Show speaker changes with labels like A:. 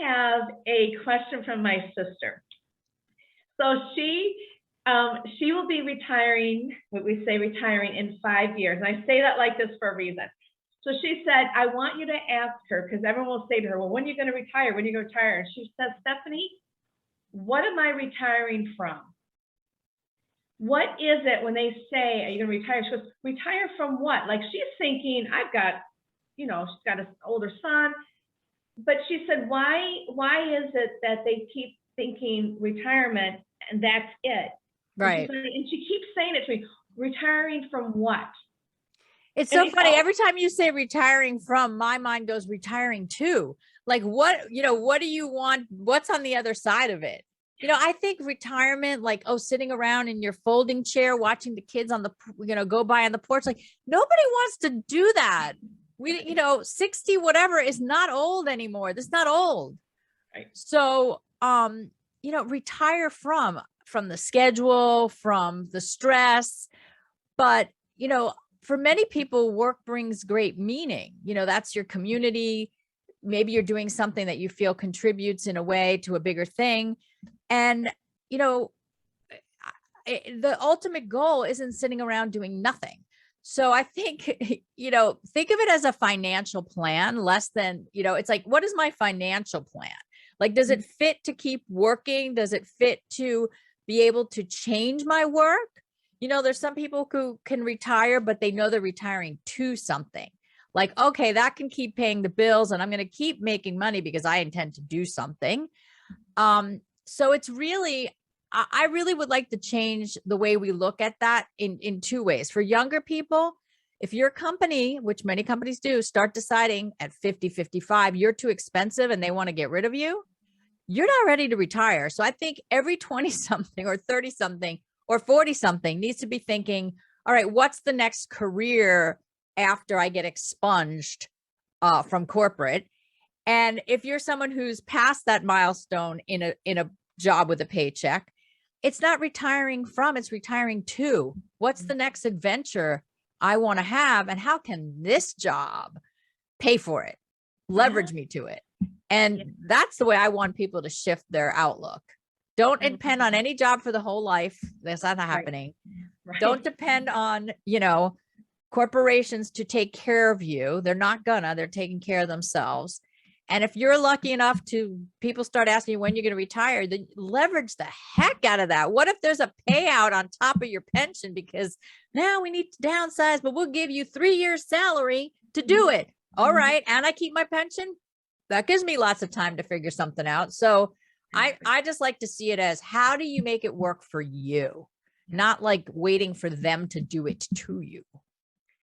A: have a question from my sister. So she will be retiring, what we say retiring, in 5 years. And I say that like this for a reason. So she said, I want you to ask her, because everyone will say to her, well, when are you going to retire? When are you going to retire? And she says, Stephanie, what am I retiring from? What is it when they say, are you going to retire? She goes, retire from what? Like, she's thinking, I've got, she's got an older son. But she said, why is it that they keep thinking retirement and that's it?
B: Right.
A: And she keeps saying it to me, retiring from what?
B: It's so funny. Every time you say retiring from, my mind goes retiring to. Like, what do you want? What's on the other side of it? I think retirement, like, sitting around in your folding chair, watching the kids on the, go by on the porch. Like, nobody wants to do that. 60, whatever, is not old anymore. That's not old.
A: Right.
B: So, retire from the schedule, from the stress. But, for many people, work brings great meaning. That's your community. Maybe you're doing something that you feel contributes in a way to a bigger thing. And, the ultimate goal isn't sitting around doing nothing. So I think, think of it as a financial plan, less than, it's like, what is my financial plan? Like, does it fit to keep working? Does it fit to be able to change my work? There's some people who can retire, but they know they're retiring to something. Like, okay, that can keep paying the bills and I'm going to keep making money because I intend to do something. So it's really, I really would like to change the way we look at that in two ways. For younger people, if your company, which many companies do, start deciding at 50, 55, you're too expensive and they want to get rid of you, you're not ready to retire. So I think every 20 something or 30 something or 40 something needs to be thinking, all right, what's the next career after I get expunged from corporate? And if you're someone who's past that milestone in a job with a paycheck, it's not retiring from, it's retiring to. What's the next adventure I want to have? And how can this job pay for it, leverage me to it? And that's the way I want people to shift their outlook. Don't depend on any job for the whole life. That's not happening. Right. Don't depend on, corporations to take care of you. They're not they're taking care of themselves. And if you're lucky enough to, people start asking you when you're going to retire, then leverage the heck out of that. What if there's a payout on top of your pension because now we need to downsize, but we'll give you 3 years salary to do it. All right. And I keep my pension. That gives me lots of time to figure something out. So I just like to see it as, how do you make it work for you? Not like waiting for them to do it to you.